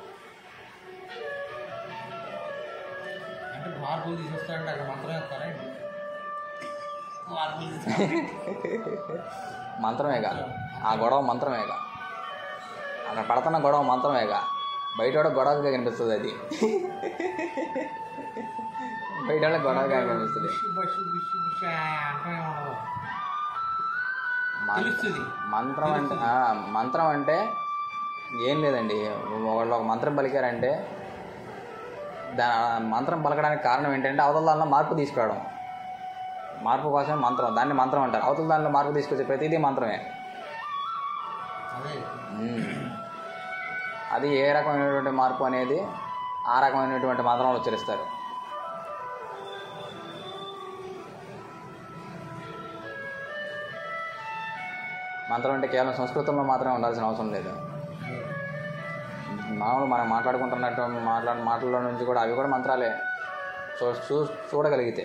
అంటే మార్పులు తీసుకొస్తారంటే అక్కడ మంత్రమే వస్తారా? మంత్రమేగా ఆ గొడవ, మంత్రమేగా అక్కడ పడుతున్న గొడవ, మంత్రమేగా. బయట గొడవగా కనిపిస్తుంది, అది బయట గొడవగా కనిపిస్తుంది. మంత్రం అంటే ఏం లేదండి. వాళ్ళు ఒక మంత్రం పలికారంటే మంత్రం పలకడానికి కారణం ఏంటంటే అవతల దానిలో మార్పు తీసుకురావడం. మార్పు కోసమే మంత్రం, దాన్ని మంత్రం అంటారు. అవతల దానిలో మార్పు తీసుకొచ్చే ప్రతిదీ మంత్రమే. అది ఏ రకమైనటువంటి మార్పు అనేది ఆ రకమైనటువంటి మంత్రంలో ఉచ్చరిస్తారు. మంత్రం అంటే కేవలం సంస్కృతంలో మాత్రమే ఉండాల్సిన అవసరం లేదు. మామూలు మనం మాట్లాడుకుంటున్నట్టు మాటల్లో నుంచి కూడా అవి కూడా మంత్రాలే చూడగలిగితే.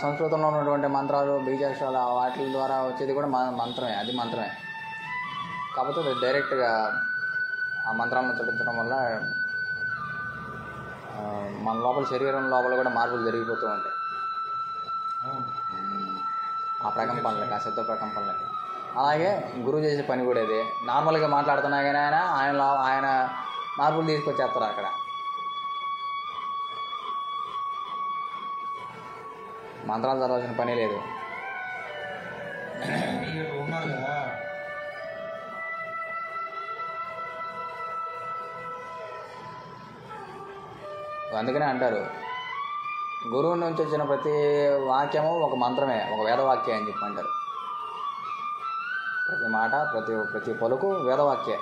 సంస్కృతంలో ఉన్నటువంటి మంత్రాలు, బీజాక్షరాలు, వాటి ద్వారా వచ్చేది కూడా మంత్రమే, అది మంత్రమే. కాకపోతే డైరెక్ట్గా ఆ మంత్రాలను చదివించడం వల్ల మన లోపల, శరీరం లోపల కూడా మార్పులు జరిగిపోతూ ఉంటాయి. ఆ ప్రకంపనలకి, ఆ శబ్ద ప్రకంపనలకి. అలాగే గురువు చేసే పని కూడా ఇదే. నార్మల్గా మాట్లాడుతున్నా కానీ ఆయన మార్పులు తీసుకొచ్చేస్తారు అక్కడ. మంత్రాలు చదవాల్సిన పని లేదు. ఉన్నారు కదా, అందుకనే అంటారు గురువు నుంచి వచ్చిన ప్రతి వాక్యము ఒక మంత్రమే, ఒక వేదవాక్యం అని చెప్పి అంటారు. ప్రతి మాట, ప్రతి పలుకు వేదవాక్యే.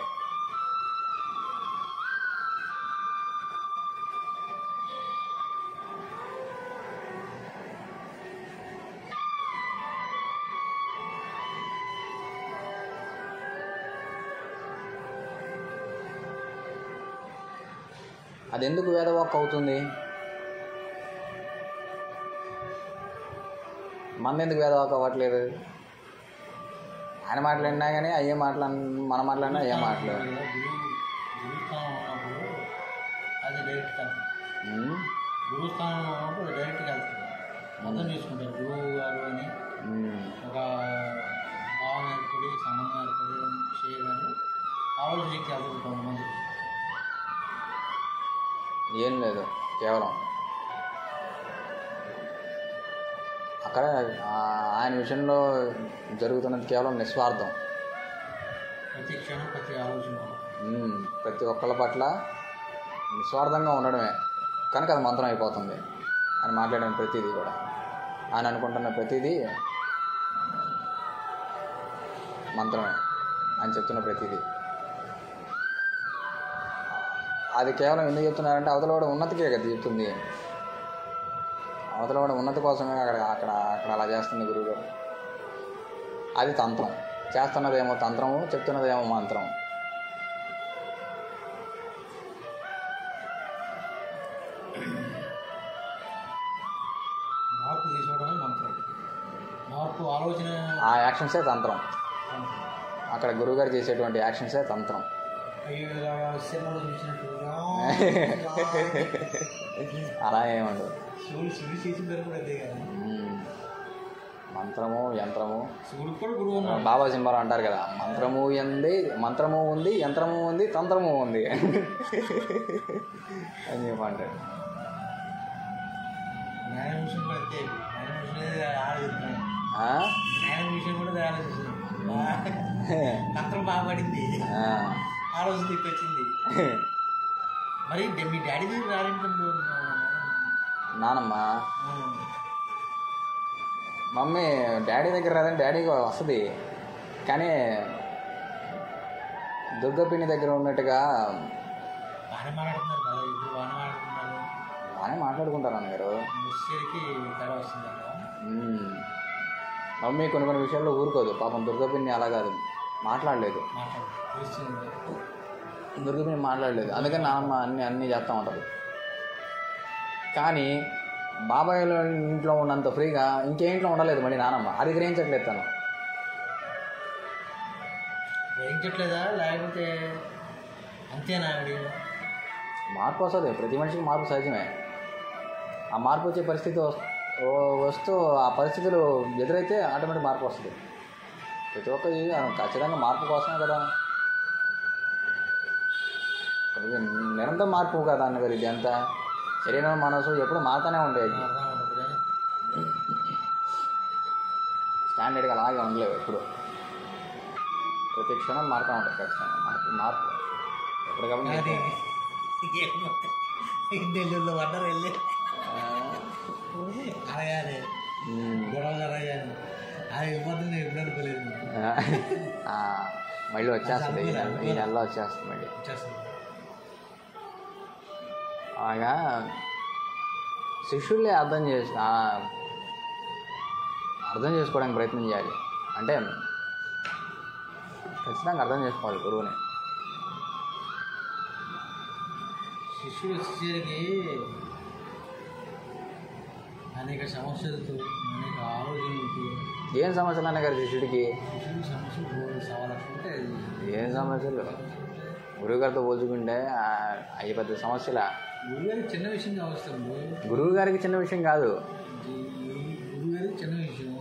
అది ఎందుకు వేదవాక్ అవుతుంది? మన ఎందుకు వేదవాక్ అవ్వట్లేదు? ఆయన మాట్లాడినా కానీ అయ్యే మన మాట్లాడినా అయ్యే మాటలు. గురుస్థానం ఉన్నప్పుడు అది డైరెక్ట్ కలుస్తుంది. గురుస్థానంలో ఉన్నప్పుడు అది డైరెక్ట్ కలుస్తుంది. అర్థం చేసుకుంటారు గురువు గారు అని ఒక భావం ఏర్పడి సంబంధం ఏర్పడి చేయగానే ఆలోచన శక్తి అసలు కొంతమంది ఏం లేదు, కేవలం అక్కడ ఆయన విషయంలో జరుగుతున్నది కేవలం నిస్వార్థం. ప్రతి క్షణం ప్రతి ఆలోచన ప్రతి ఒక్కళ్ళ పట్ల నిస్వార్థంగా ఉండడమే కనుక అది మంత్రం అయిపోతుంది. ఆయన మాట్లాడిన ప్రతిదీ కూడా, ఆయన అనుకుంటున్న ప్రతిదీ మంత్రమే, ఆయన చెప్తున్న ప్రతిదీ. అది కేవలం ఎందుకు చెప్తున్నారంటే అవతల కూడా ఉన్నతికే కదా చెప్తుంది. అవతల కూడా ఉన్నతి కోసమే అక్కడ అలా చేస్తుంది గురువుగారు. అది తంత్రం. చేస్తున్నదేమో తంత్రము, చెప్తున్నదేమో మంత్రం. మార్పు తీసుకోవడమే మంత్రం. మార్పు ఆలోచన, ఆ యాక్షన్సే తంత్రం. అక్కడ గురువుగారు చేసేటువంటి యాక్షన్సే తంత్రం. సినిమాలో చూసినట్టుగా అలా ఏమండదు. శివుడు చేసిన పేరు కూడా అదే కదా. మంత్రము యంత్రము. శివుడు కూడా గురువు బాబా సింబారావు అంటారు కదా, మంత్రము ఉంది, యంత్రము ఉంది, తంత్రము ఉంది అని చెప్పంటారు. న్యాయం విషయం కూడా అంతే. న్యాయం విషయం కూడా ఆలోచిస్తున్నాం. తంత్రం బాగా పడింది, ఆలోచన తిప్పొచ్చింది. మరి మీ డాడీ దగ్గర రాలేంటండి? నానమ్మ మమ్మీ డాడీ దగ్గర రాదని డాడీకి వస్తుంది, కానీ దుర్గపిన్ని దగ్గర ఉన్నట్టుగా బాగానే మాట్లాడుతున్నారు కదా, ఇప్పుడు బాగానే మాట్లాడుకుంటారు అన్నగారు. తేడా వస్తుంది. మమ్మీ కొన్ని విషయాల్లో ఊరుకోదు. పాపం దుర్గపిన్ని అలా కాదు, మాట్లాడలేదు. దుర్గపిన్ని మాట్లాడలేదు, అందుకని నాన్నమ్మ అన్నీ చేస్తూ ఉంటుంది. కానీ బాబాయ్ ఇంట్లో ఉన్నంత ఫ్రీగా ఇంకే ఇంట్లో ఉండలేదు మళ్ళీ నానమ్మ. అది గ్రహించట్లేదు తను. గ్రహించట్లేదా లేకపోతే అంతేనా? మార్పు వస్తుంది, ప్రతి మనిషికి మార్పు సహజమే. ఆ మార్పు వచ్చే పరిస్థితి వస్తూ ఆ పరిస్థితులు ఎదురైతే ఆటోమేటిక్ మార్పు వస్తుంది. ప్రతి ఒక్కరి ఖచ్చితంగా మార్పు కోసమే కదా, నిరంతరం మార్పు కదా అన్నగారు. ఇది అంతా శరీరం మనసు ఎప్పుడు మారుతూనే ఉండేది. స్టాండర్డ్గా అలాగే ఉండలేవు ఎప్పుడు, ప్రతి క్షణం మారుతూ ఉంటుంది. ఖచ్చితంగా మార్పు ఎప్పటికప్పుడు. నెల్లూరులో పడ్డారు వెళ్ళి అలాగే గొడవ జరగాలి. అది ఇబ్బంది ఎప్పుడు అనుకోలేదు. మళ్ళీ వచ్చేస్తుంది, ఈ నెలలో వచ్చేస్తుంది మళ్ళీ. అలాగా శిష్యుల్ని అర్థం చేసుకోవడానికి ప్రయత్నం చేయాలి. అంటే ఖచ్చితంగా అర్థం చేసుకోవాలి గురువుని. శిష్యుడు వచ్చేసరికి అనేక సమస్యలతో, అనేక ఆలోచనలతో. ఏం సమస్యలు అన్నగారు శిష్యుడికి? శిష్యుడికి సమస్యలు సవాలంటే ఏం సమస్యలు? గురువుగారితో పోల్చుకుంటే అవి పెద్ద సమస్యలా? గురువుగారికి చిన్న విషయం కావచ్చు. గురువు గారికి చిన్న విషయం కాదు, గురువుగారికి చిన్న విషయం.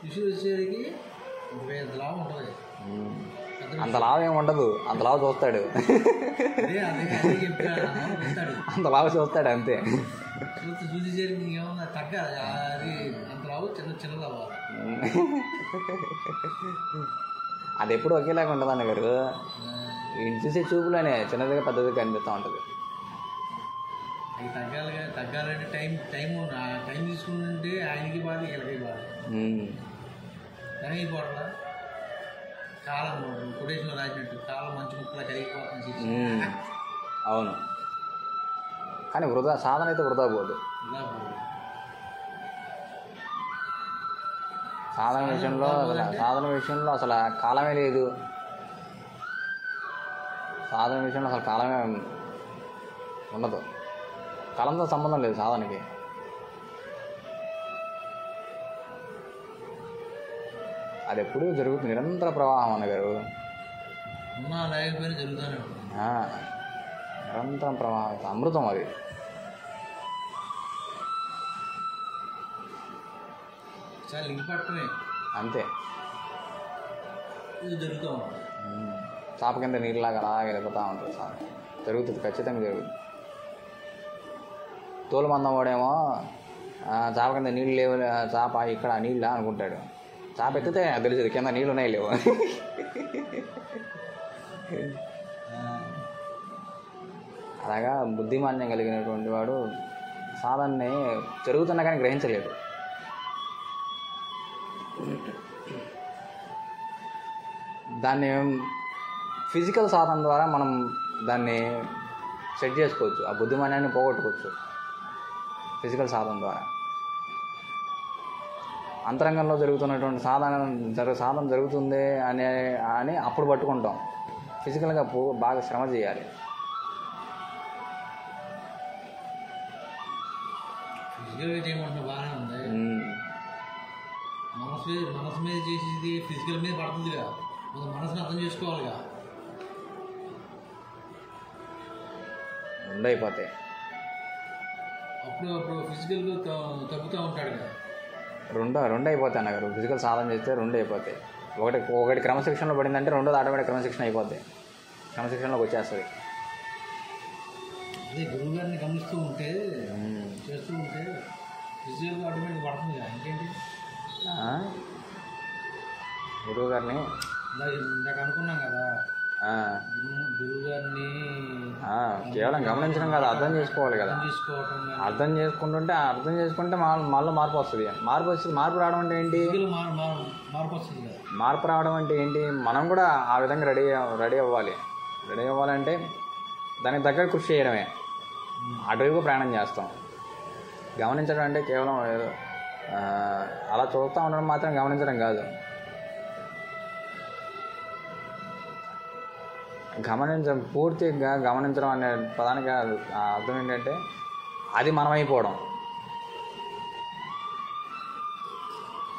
శిష్యుడు వచ్చేసరికి లాభం ఉంటుంది. అంత లాభం ఏమి ఉండదు, అంత లాభం చూస్తాడు. అంత లాభం చూస్తాడు అంతే. చూసేసరికి ఏమన్నా తగ్గాలి, అది అంత లాభం చిన్న లాభం. అది ఎప్పుడు ఒకేలాగా ఉంటుంది అన్నగారు. ఇంటి చూసే చూపులోనే చిన్నదిగా పెద్దదిగా కనిపిస్తూ ఉంటుంది. అది తగ్గాలంటే టైం తీసుకుంటుంటే ఆయనకి బాధ, వీళ్ళకి బాధ. కరిగిపోవట్లా కాలం కొటేషన్లో రాసినట్టు కాలం మంచి ముక్కలా కరిగిపోతుంది. అవును, కానీ సాధన అయితే వృధా పోదు. సాధన విషయంలో అసలు కాలమే లేదు. సాధన విషయంలో అసలు కాలమే ఉండదు. కాలంతో సంబంధం లేదు సాధనకి. అది ఎప్పుడూ జరుగుతుంది, నిరంతర ప్రవాహం అన్నగారు. ఉన్నా లేకపోయినా జరుగుతూనే ఉంటుంది. నిరంతరం ప్రవాహం, అమృతం అది. చాలా లింక్ పట్టమే అంతే. ఇది జరుగుతూ ఉంటుంది. చాప కింద నీళ్ళలాగా అలాగే వెళ్ళిపోతూ ఉంటుంది. సార్ జరుగుతుంది, ఖచ్చితంగా జరుగుతుంది. తోలు మందం వాడేమో చాప కింద నీళ్ళు లేవు, చాప ఇక్కడ నీళ్ళ అనుకుంటాడు. చాప ఎత్తితే తెలుస్తుంది కింద నీళ్ళు ఉన్నాయి లేవు. అలాగా బుద్ధిమాన్యం కలిగినటువంటి వాడు సాధనని జరుగుతున్నా కానీ గ్రహించలేడు. దాన్ని ఫిజికల్ సాధన ద్వారా మనం దాన్ని సెట్ చేసుకోవచ్చు, ఆ బుద్ధిమాన్యాన్ని పోగొట్టుకోవచ్చు ఫిజికల్ సాధన ద్వారా. అంతరంగంలో జరుగుతున్నటువంటి సాధన జరుగుతుంది అని అప్పుడు పట్టుకుంటాం. ఫిజికల్గా బాగా శ్రమ చేయాలి. ఫిజికల్గా చేయమంటున్నా బాగానే ఉంది. మనసు మీద చేసేది ఫిజికల్ మీద పడుతుందిగా, మన మనసుని అర్థం చేసుకోవాలిగా. రెండు అయిపోతాయి. అప్పుడు ఫిజికల్గా తగ్గుతూ ఉంటాడు కదా. రెండు అయిపోతాయి అన్నగారు. ఫిజికల్ సాధన చేస్తే రెండు అయిపోతాయి. ఒకటి క్రమశిక్షణలో పడిందంటే రెండోది ఆటోమేటిక్ క్రమశిక్షణ అయిపోతాయి, క్రమశిక్షణలోకి వచ్చేస్తుంది. అదే గురువు గారిని గమనిస్తూ ఉంటే చేస్తూ ఉంటే ఫిజికల్గా ఆటోమేటిక్ పడుతుంది కదా. ఇంకేంటి గురువు గారిని ఇందాక అనుకున్నాం కదా, గురువు గారిని కేవలం గమనించడం కాదు, అర్థం చేసుకోవాలి కదా. అర్థం చేసుకుంటే మళ్ళీ మార్పు వస్తుంది. మార్పు రావడం అంటే ఏంటి? మార్పు వస్తుంది కదా. మార్పు రావడం అంటే ఏంటి? మనం కూడా ఆ విధంగా రెడీ అవ్వాలి. రెడీ అవ్వాలంటే దానికి దగ్గర కృషి చేయడమే. అటువైపు ప్రయాణం చేస్తాం. గమనించడం అంటే కేవలం అలా చూస్తూ ఉండడం మాత్రం గమనించడం కాదు. పూర్తిగా గమనించడం అనే పదానికి అర్థం ఏంటంటే అది మనమైపోవడం.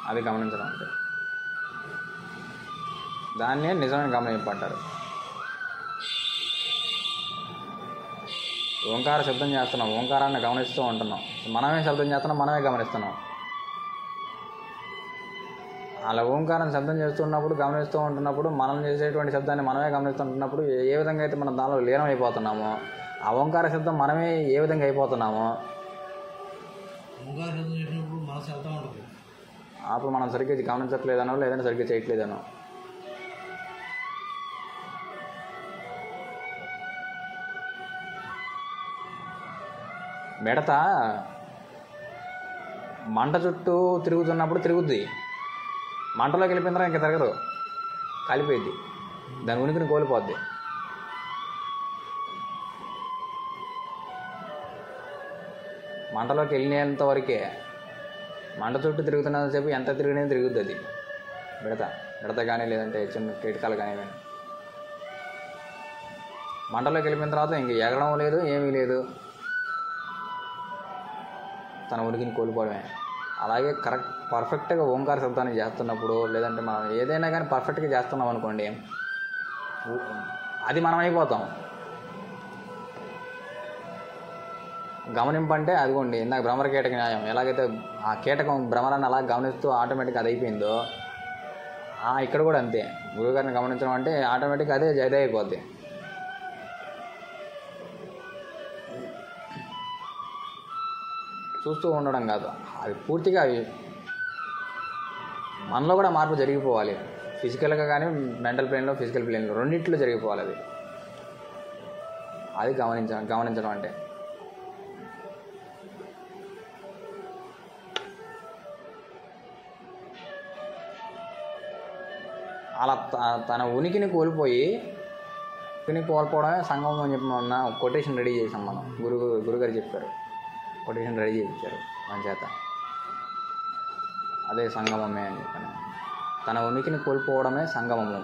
అది గమనించడం అంటే దాన్నే నిజమైన గమనింపు అంటారు. ఓంకార శబ్దం చేస్తున్నాం, ఓంకారాన్ని గమనిస్తూ ఉంటున్నాం. మనమే శబ్దం చేస్తున్నాం, మనమే గమనిస్తున్నాం. అలా ఓంకారం శబ్దం చేస్తున్నప్పుడు గమనిస్తూ ఉంటున్నప్పుడు మనం చేసేటువంటి శబ్దాన్ని మనమే గమనిస్తుంటున్నప్పుడు ఏ విధంగా అయితే మనం దానిలో లీనం అయిపోతున్నామో, ఆ ఓంకార శబ్దం మనమే ఏ విధంగా అయిపోతున్నామో అప్పుడు మనం సరిగ్గా గమనించట్లేదనో లేదంటే సరిగ్గా చేయట్లేదనో. మిడత మంట చుట్టూ తిరుగుతున్నప్పుడు తిరుగుద్ది, మంటలోకి వెళ్ళిపోయిన తర్వాత ఇంకా తిరగదు, కాలిపోయిద్ది, దాని ఉనికిని కోల్పోద్ది. మంటలోకి వెళ్ళినంత వరకే, మంట చుట్టూ తిరుగుతున్నంతసేపు ఎంత తిరిగినా తిరుగుద్ది అది మిడత కానీ లేదంటే చిన్న కీటకాలు కానీ. మంటలోకి వెళ్ళిపోయిన తర్వాత ఇంక ఎగడం లేదు, ఏమీ లేదు, తన ఉనికిని కోల్పోవడమే. అలాగే పర్ఫెక్ట్గా ఓంకార శబ్దాన్ని చేస్తున్నప్పుడు లేదంటే మనం ఏదైనా కానీ పర్ఫెక్ట్గా చేస్తున్నాం అనుకోండి, అది మనం అయిపోతాం. గమనింపు అంటే అదిగోండి ఇందాక భ్రమర కీటక న్యాయం, ఎలాగైతే ఆ కీటకం భ్రమరాన్ని అలా గమనిస్తూ ఆటోమేటిక్గా అది అయిపోయిందో ఇక్కడ కూడా అంతే. గురువుగారిని గమనించడం అంటే ఆటోమేటిక్గా అదే అయిపోద్ది. చూస్తూ ఉండడం కాదు, అది పూర్తిగా మనలో కూడా మార్పు జరిగిపోవాలి. ఫిజికల్గా కానీ మెంటల్ ప్లేన్లో, ఫిజికల్ ప్లేన్లో రెండింటిలో జరిగిపోవాలి. అది గమనించడం అంటే. అలా తన ఉనికిని కోల్పోవడమే సంగమం అని చెప్పి మొన్న కొటేషన్ రెడీ చేసాం మనం. గురుగారు చెప్పారు, కొటేషన్ రెడీ చేయించారు మన చేత. అదే సంగమమే అని చెప్పాను. తన ఉనికిని కోల్పోవడమే సంగమము.